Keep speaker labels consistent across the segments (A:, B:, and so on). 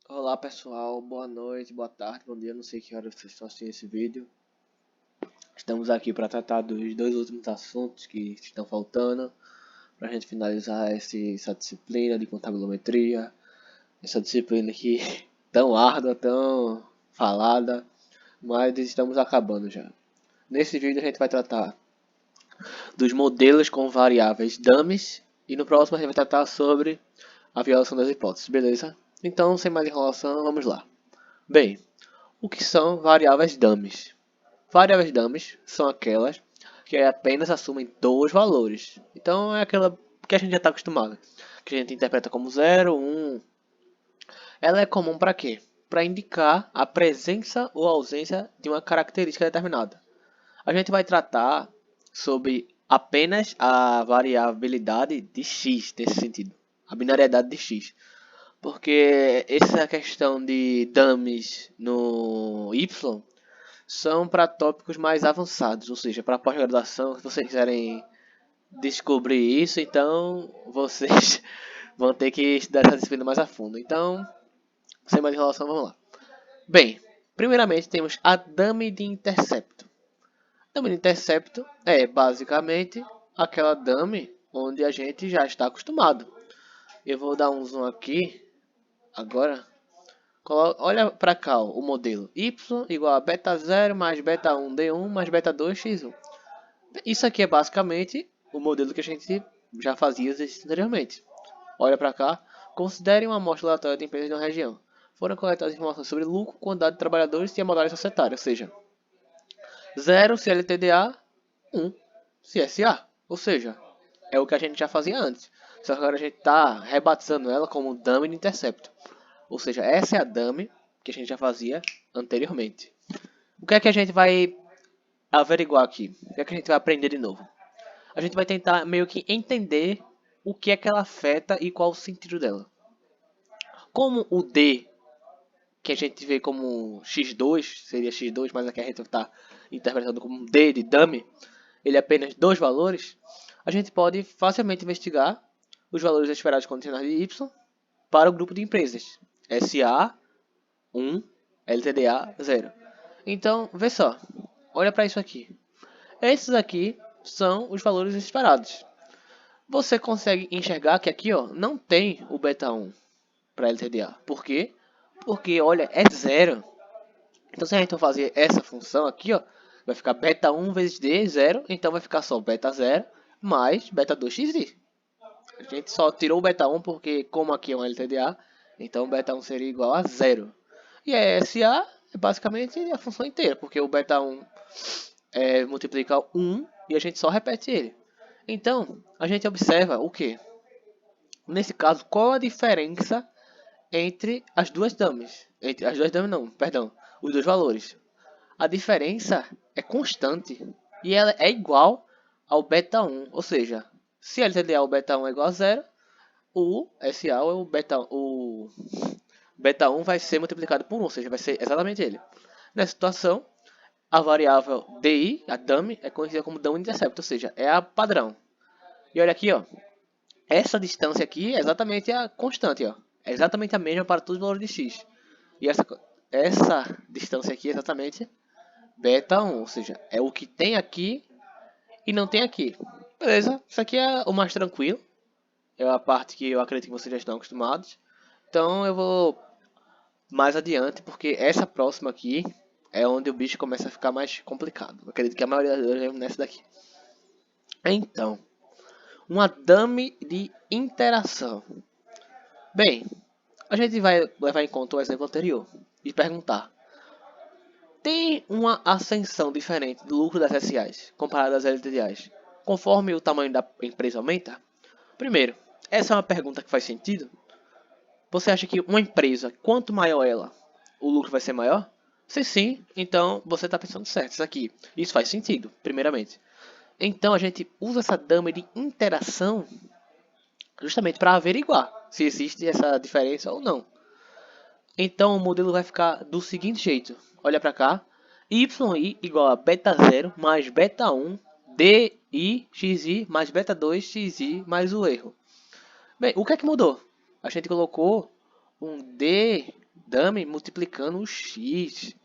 A: Olá pessoal, boa noite, boa tarde, bom dia, não sei que hora vocês estão assistindo esse vídeo. Estamos aqui para tratar dos dois últimos assuntos que estão faltando para a gente finalizar essa disciplina de contabilimetria, essa disciplina aqui tão árdua, tão falada, mas estamos acabando já. Nesse vídeo a gente vai tratar dos modelos com variáveis dummies e no próximo a gente vai tratar sobre a violação das hipóteses, beleza? Então, sem mais enrolação, vamos lá. Bem, o que são variáveis dummies? Variáveis dummies são aquelas que apenas assumem dois valores. Então é aquela que a gente já está acostumado, que a gente interpreta como 0, 1. Ela é comum para quê? Para indicar a presença ou ausência de uma característica determinada. A gente vai tratar sobre apenas a variabilidade de x, nesse sentido, a binariedade de x. Porque essa questão de dummies no y são para tópicos mais avançados, ou seja, para pós-graduação, se vocês quiserem descobrir isso, então vocês vão ter que estudar essa disciplina mais a fundo. Então, sem mais enrolação, vamos lá. Bem, primeiramente temos a dummy de intercepto. Dummy de intercepto é basicamente aquela dummy onde a gente já está acostumado. Eu vou dar um zoom aqui agora. Olha para cá ó, o modelo y igual a beta 0 mais beta 1 d1 mais beta 2 x1. Isso aqui é basicamente o modelo que a gente já fazia anteriormente. Olha para cá, considere uma amostra aleatória de empresas de uma região. Foram coletadas informações sobre lucro, quantidade de trabalhadores e a modalidade societária, ou seja, 0 se LTDA, 1 se SA. Ou seja, é o que a gente já fazia antes. Só que agora a gente está rebatizando ela como dummy de intercepto. Ou seja, essa é a dummy que a gente já fazia anteriormente. O que é que a gente vai averiguar aqui? O que é que a gente vai aprender de novo? A gente vai tentar meio que entender o que é que ela afeta e qual o sentido dela. Como o D, que a gente vê como x2, seria x2, mas aqui a gente está interpretando como D de dummy, ele é apenas dois valores, a gente pode facilmente investigar os valores esperados condicionais de y para o grupo de empresas. SA 1, LTDA 0. Então, vê só. Olha para isso aqui. Esses aqui são os valores esperados. Você consegue enxergar que aqui ó, não tem o beta 1 para LTDA. Por quê? Porque, olha, é 0. Então, se a gente fazer essa função aqui, ó, vai ficar beta 1 vezes D, 0. Então, vai ficar só beta 0 mais beta 2xi. A gente só tirou o beta 1 porque, como aqui é um LTDA, então o beta 1 seria igual a 0. E a SA é basicamente a função inteira, porque o beta 1 multiplica 1 e a gente só repete ele. Então, a gente observa o que? Nesse caso, qual a diferença entre as duas dummies? Entre as duas dummies não, perdão, os dois valores. A diferença é constante e ela é igual ao beta 1, ou seja, se LTDA o beta 1 é igual a 0, o SA o beta 1 vai ser multiplicado por 1, ou seja, vai ser exatamente ele. Nessa situação, a variável DI, a dummy, é conhecida como dummy intercept, ou seja, é a padrão. E olha aqui, ó, essa distância aqui é exatamente a constante, ó, é exatamente a mesma para todos os valores de x. E essa distância aqui é exatamente beta 1, ou seja, é o que tem aqui e não tem aqui. Beleza? Isso aqui é o mais tranquilo. É a parte que eu acredito que vocês já estão acostumados. Então eu vou mais adiante, porque essa próxima aqui é onde o bicho começa a ficar mais complicado. Eu acredito que a maioria é nessa daqui. Então, uma dummy de interação. Bem, a gente vai levar em conta o exemplo anterior e perguntar: tem uma ascensão diferente do lucro das SAs comparado às LTDAs, conforme o tamanho da empresa aumenta? Primeiro, essa é uma pergunta que faz sentido. Você acha que uma empresa, quanto maior ela, o lucro vai ser maior? Se sim, então você está pensando certo. Isso faz sentido, primeiramente. Então a gente usa essa dummy de interação justamente para averiguar se existe essa diferença ou não. Então o modelo vai ficar do seguinte jeito. Olha para cá. YI igual a beta 0 mais beta 1 DI xi mais beta 2 xi mais o erro. Bem, o que é que mudou? a gente colocou um D dummy multiplicando o X.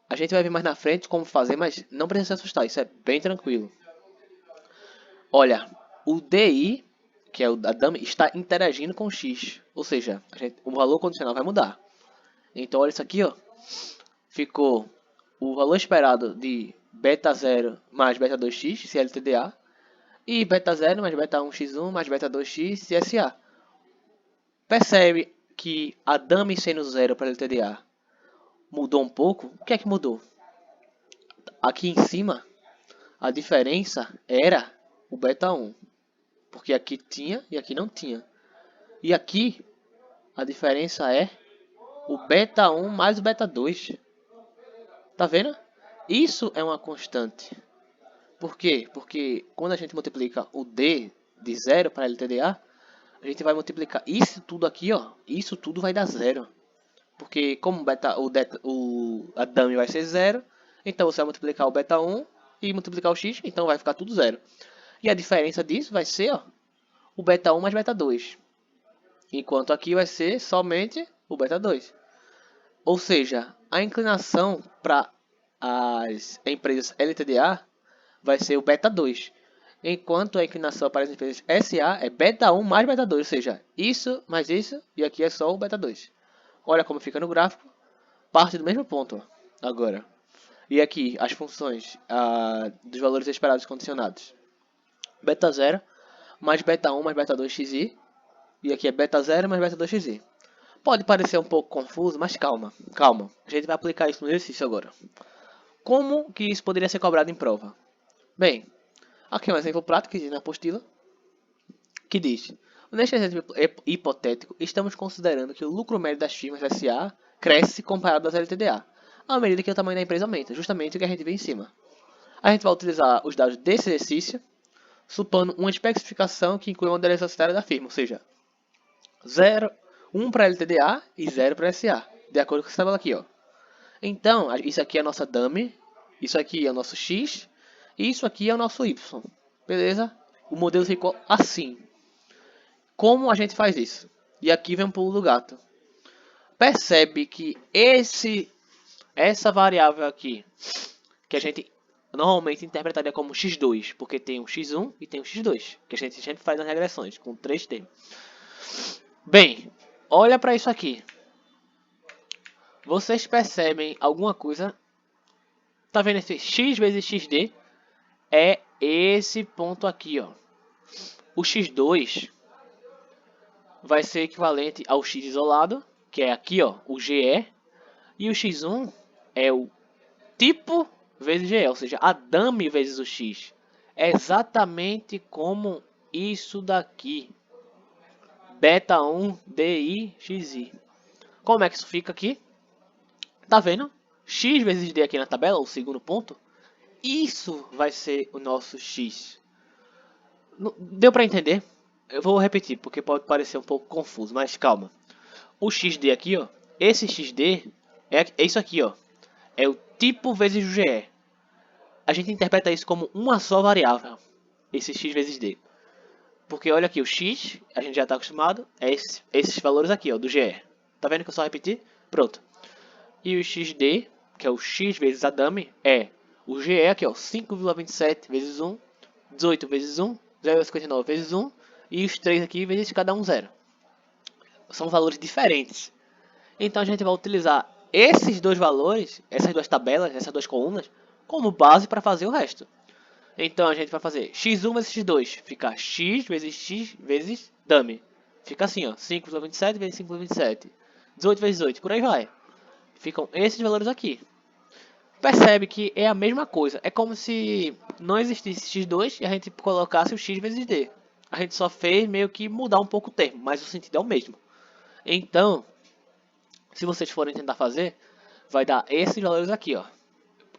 A: A gente vai ver mais na frente como fazer, mas não precisa se assustar, isso é bem tranquilo. Olha, o DI, que é o da dummy, está interagindo com o X. Ou seja, o valor condicional vai mudar. Então olha isso aqui, ó. Ficou o valor esperado de beta 0 mais beta 2x, CLTDA. E beta 0 mais beta 1x1 mais beta 2x, CSA. Percebe que a dummy sendo 0 para LTDA mudou um pouco? O que é que mudou? Aqui em cima, a diferença era o beta 1. Porque aqui tinha e aqui não tinha. E aqui, a diferença é o beta 1 mais o beta 2. Tá vendo? Isso é uma constante. Por quê? Porque quando a gente multiplica o D de 0 para LTDA, a gente vai multiplicar isso tudo aqui, ó. Isso tudo vai dar 0. Porque como a dummy vai ser 0, então você vai multiplicar o beta 1 e multiplicar o x, então vai ficar tudo 0. E a diferença disso vai ser, ó, o beta 1 mais beta 2. Enquanto aqui vai ser somente o beta 2. Ou seja, a inclinação para as empresas LTDA vai ser o beta 2. Enquanto a inclinação para as empresas SA é beta 1 mais beta 2. Ou seja, isso mais isso e aqui é só o beta 2. Olha como fica no gráfico. Parte do mesmo ponto agora. E aqui as funções dos valores esperados condicionados. Beta 0 mais beta 1 mais beta 2xi. E aqui é beta 0 mais beta 2xi. Pode parecer um pouco confuso, mas calma, calma. A gente vai aplicar isso no exercício agora. Como que isso poderia ser cobrado em prova? Bem, aqui é um exemplo prático que diz na apostila, que diz: neste exemplo hipotético, estamos considerando que o lucro médio das firmas SA cresce comparado às LTDA, à medida que o tamanho da empresa aumenta, justamente o que a gente vê em cima. A gente vai utilizar os dados desse exercício, supondo uma especificação que inclui uma modelo societária da firma, ou seja, 1 para LTDA e 0 para SA, de acordo com essa tabela aqui, ó. Então, isso aqui é a nossa dummy, isso aqui é o nosso x, e isso aqui é o nosso y, beleza? O modelo ficou assim. Como a gente faz isso? E aqui vem um pulo do gato. Percebe que essa variável aqui, que a gente normalmente interpretaria como x2, porque tem um x1 e tem um x2, que a gente sempre faz nas regressões, com 3 termos. Bem, olha para isso aqui. Vocês percebem alguma coisa? Tá vendo esse x vezes xd? É esse ponto aqui, ó. O x2 vai ser equivalente ao x isolado, que é aqui, ó, o GE. E o x1 é o tipo vezes GE, ou seja, a dummy vezes o x. É exatamente como isso daqui. Beta 1 DI XI. Como é que isso fica aqui? Tá vendo? X vezes D aqui na tabela, o segundo ponto. Isso vai ser o nosso X. Deu para entender? Eu vou repetir, porque pode parecer um pouco confuso, mas calma. O XD aqui, ó. Esse XD é isso aqui, ó. É o tipo vezes o GE. A gente interpreta isso como uma só variável. Esse X vezes D. Porque olha aqui, o X, a gente já está acostumado, é esses valores aqui, ó, do GE. Tá vendo que eu só repeti? Pronto. E o XD, que é o X vezes a dummy, é o GE aqui, ó, 5,27 vezes 1, 18 vezes 1, 0,59 vezes 1, e os 3 aqui vezes cada um 0. São valores diferentes. Então a gente vai utilizar esses dois valores, essas duas tabelas, essas duas colunas, como base para fazer o resto. Então a gente vai fazer x1 vezes x2, fica x vezes dummy. Fica assim, ó, 5,27 vezes 5,27, 18 vezes 8, por aí vai. Ficam esses valores aqui. Percebe que é a mesma coisa. É como se não existisse x2 e a gente colocasse o x vezes d. A gente só fez meio que mudar um pouco o termo, mas o sentido é o mesmo. Então, se vocês forem tentar fazer, vai dar esses valores aqui, ó.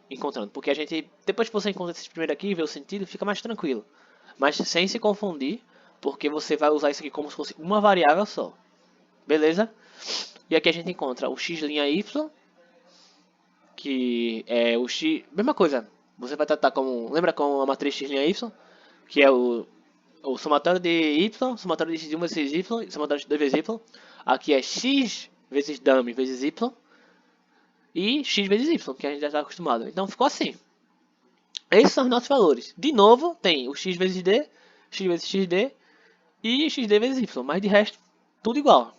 A: Encontrando. Porque a gente, depois que você encontra esse primeiro aqui e vê o sentido, fica mais tranquilo. Mas sem se confundir, porque você vai usar isso aqui como se fosse uma variável só. Beleza? E aqui a gente encontra o x' y, que é o x... Mesma coisa, você vai tratar como... Lembra com a matriz x', y? Que é o somatório de y, somatório de x1 vezes y, somatório de 2 vezes y. Aqui é x vezes dummy vezes y e x vezes y, que a gente já está acostumado. Então ficou assim. Esses são os nossos valores. De novo, tem o x vezes d, x vezes xd e xd vezes y, mas de resto, tudo igual.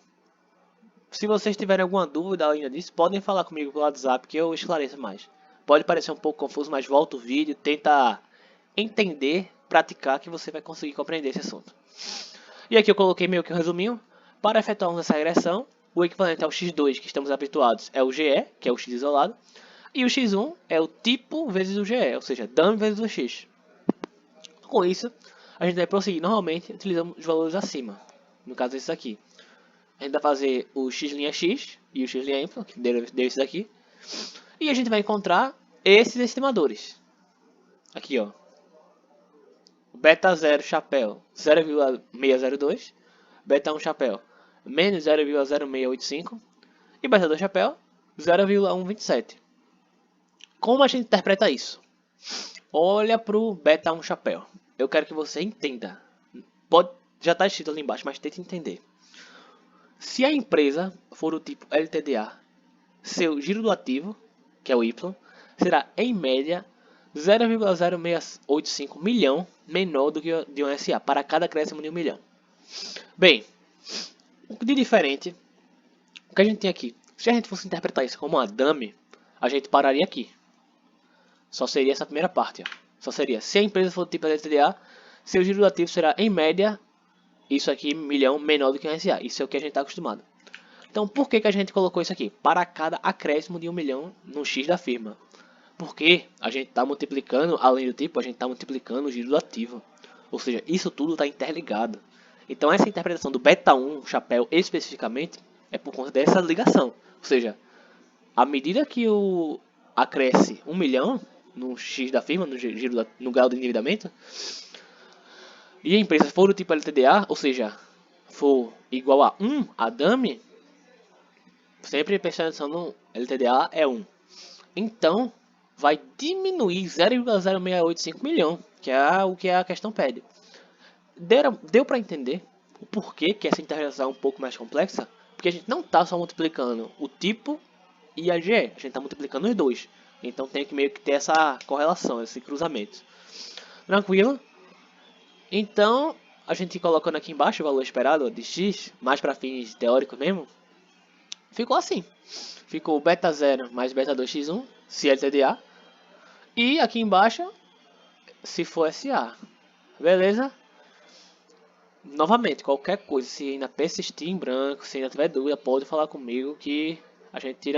A: Se vocês tiverem alguma dúvida ainda disso, podem falar comigo pelo WhatsApp que eu esclareço mais. Pode parecer um pouco confuso, mas volta o vídeo, tenta entender, praticar, que você vai conseguir compreender esse assunto. E aqui eu coloquei meio que um resuminho. Para efetuarmos essa regressão, o equivalente ao x2 que estamos habituados é o GE, que é o x isolado, e o x1 é o tipo vezes o GE, ou seja, dummy vezes o x. Com isso, a gente vai prosseguir normalmente utilizando os valores acima, no caso esses aqui. A gente vai fazer o x' e o x' y, que deu esse daqui. E a gente vai encontrar esses estimadores. Aqui, ó. Beta 0 chapéu 0,602. Beta 1 chapéu menos 0,0685. E beta 2 chapéu 0,127. Como a gente interpreta isso? Olha para o beta 1 chapéu. Eu quero que você entenda. Já está escrito ali embaixo, mas tente entender. Se a empresa for do tipo LTDA, seu giro do ativo, que é o Y, será em média 0,0685 milhão menor do que de um SA, para cada acréscimo de 1 milhão. Bem, o de diferente, o que a gente tem aqui, se a gente fosse interpretar isso como uma dummy, a gente pararia aqui. Só seria essa primeira parte. Ó. Só seria, se a empresa for do tipo LTDA, seu giro do ativo será em média isso aqui, milhão, menor do que um SA. Isso é o que a gente está acostumado. Então, por que a gente colocou isso aqui? Para cada acréscimo de 1 milhão no X da firma. Porque a gente está multiplicando, além do tipo, a gente está multiplicando o giro do ativo. Ou seja, isso tudo está interligado. Então, essa interpretação do beta 1, chapéu, especificamente, é por conta dessa ligação. Ou seja, à medida que acresce 1 milhão no X da firma, no grau de endividamento, e a empresa for do tipo LTDA, ou seja, for igual a 1 a dummy, sempre prestando atenção no LTDA é 1. Então, vai diminuir 0,0685 milhão, que é o que a questão pede. Deu para entender o porquê que essa interpretação é um pouco mais complexa? Porque a gente não está só multiplicando o tipo e a GE, a gente está multiplicando os dois. Então tem que meio que ter essa correlação, esse cruzamento. Tranquilo? Então, a gente colocando aqui embaixo o valor esperado de x, mais para fins teóricos mesmo, ficou assim. Ficou beta 0 mais beta 2x1, se LTDA. E aqui embaixo, se for SA. Beleza? Novamente, qualquer coisa, se ainda persistir em branco, se ainda tiver dúvida, pode falar comigo que a gente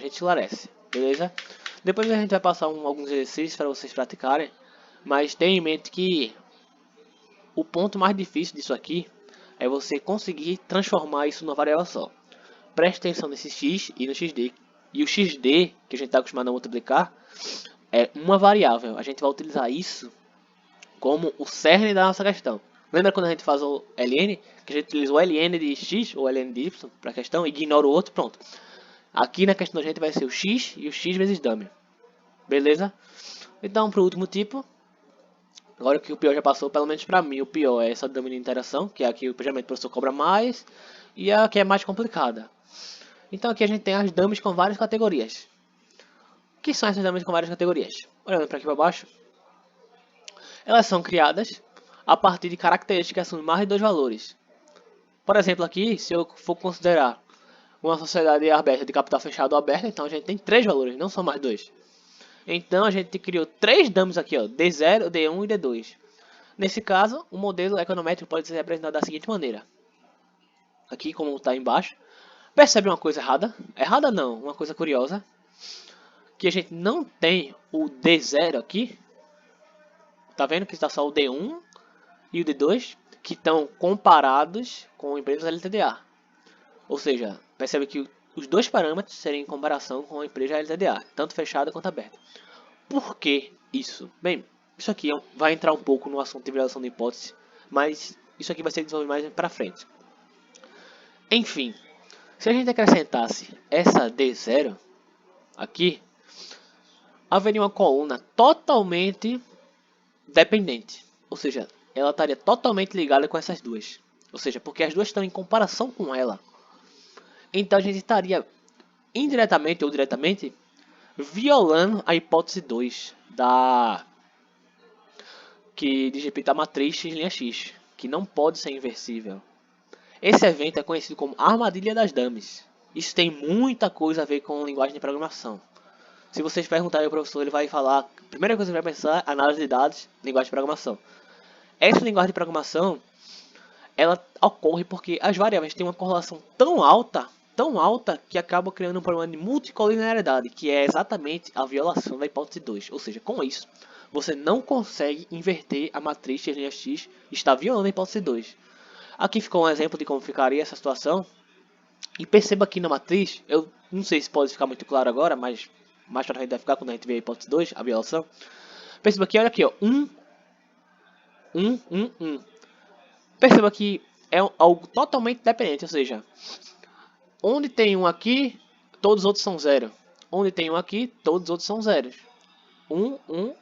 A: esclarece. Beleza? Depois a gente vai passar alguns exercícios para vocês praticarem. Mas tenha em mente que o ponto mais difícil disso aqui é você conseguir transformar isso numa variável só. Preste atenção nesse x e no xd. E o xd, que a gente está acostumado a multiplicar, é uma variável. A gente vai utilizar isso como o cerne da nossa questão. Lembra quando a gente faz o ln? Que a gente utiliza o ln de x ou ln de y para a questão e ignora o outro, pronto. Aqui na questão da gente vai ser o x e o x vezes dummy. Beleza? Então, para o último tipo, agora que o pior já passou, pelo menos para mim, o pior é essa dummy de interação, que é aqui geralmente o professor cobra mais, e a que é mais complicada. Então aqui a gente tem as dummies com várias categorias. O que são essas dummies com várias categorias? Olhando para aqui para baixo, elas são criadas a partir de características que assumem mais de dois valores. Por exemplo, aqui, se eu for considerar uma sociedade aberta de capital fechado ou aberta, então a gente tem 3 valores, não são mais 2. Então a gente criou 3 dummies aqui, ó, D0, D1 e D2. Nesse caso, o modelo econométrico pode ser representado da seguinte maneira. Aqui, como está embaixo, percebe uma coisa errada? Errada não, uma coisa curiosa. Que a gente não tem o D0 aqui. Tá vendo que está só o D1 e o D2, que estão comparados com empresas LTDA. Ou seja, percebe que os dois parâmetros seriam em comparação com a empresa LTDA, tanto fechada quanto aberta. Por que isso? Bem, isso aqui vai entrar um pouco no assunto de validação de hipótese, mas isso aqui vai ser desenvolvido mais para frente. Enfim, se a gente acrescentasse essa D0 aqui, haveria uma coluna totalmente dependente. Ou seja, ela estaria totalmente ligada com essas duas. Ou seja, porque as duas estão em comparação com ela. Então a gente estaria indiretamente ou diretamente violando a hipótese 2 que diz respeito à matriz x', que não pode ser inversível. Esse evento é conhecido como armadilha das dummies. Isso tem muita coisa a ver com linguagem de programação. Se vocês perguntarem ao professor, ele vai falar, a primeira coisa que ele vai pensar é análise de dados, linguagem de programação. Essa linguagem de programação, ela ocorre porque as variáveis têm uma correlação tão alta, que acaba criando um problema de multicolinearidade, que é exatamente a violação da hipótese 2. Ou seja, com isso, você não consegue inverter a matriz x', está violando a hipótese 2. Aqui ficou um exemplo de como ficaria essa situação. E perceba aqui na matriz, eu não sei se pode ficar muito claro agora, mas mais para frente vai ficar quando a gente vê a hipótese 2, a violação. Perceba aqui, olha aqui, ó, 1. Perceba que é algo totalmente dependente, ou seja, onde tem um aqui, todos os outros são 0. Onde tem um aqui, todos os outros são 0. 1,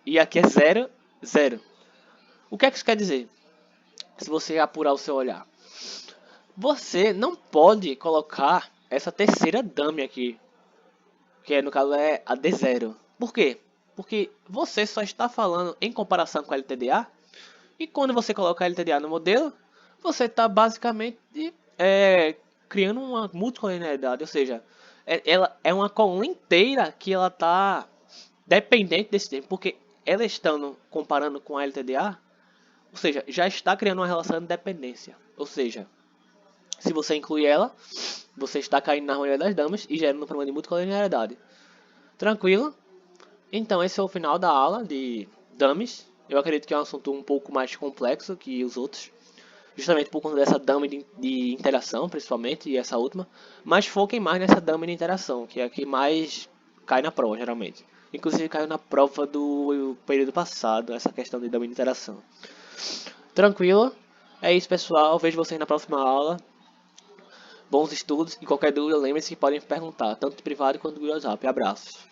A: e aqui é 0, 0. O que é que isso quer dizer? Se você apurar o seu olhar. Você não pode colocar essa terceira dummy aqui, que no caso é a D0. Por quê? Porque você só está falando em comparação com a LTDA, e quando você coloca a LTDA no modelo, você está basicamente criando uma multicolinearidade, ou seja, ela é uma coluna inteira que ela está dependente desse tempo, porque ela estando comparando com a LTDA, ou seja, já está criando uma relação de dependência, ou seja, se você inclui ela, você está caindo na harmonia das damas e gerando um problema de multicolinearidade. Tranquilo? Então esse é o final da aula de dummies. Eu acredito que é um assunto um pouco mais complexo que os outros, justamente por conta dessa dummy de interação, principalmente, e essa última. Mas foquem mais nessa dummy de interação, que é a que mais cai na prova, geralmente. Inclusive caiu na prova do período passado, essa questão de dummy de interação. Tranquilo? É isso, pessoal. Vejo vocês na próxima aula. Bons estudos e qualquer dúvida, lembre-se que podem perguntar, tanto no privado quanto no WhatsApp. Abraços.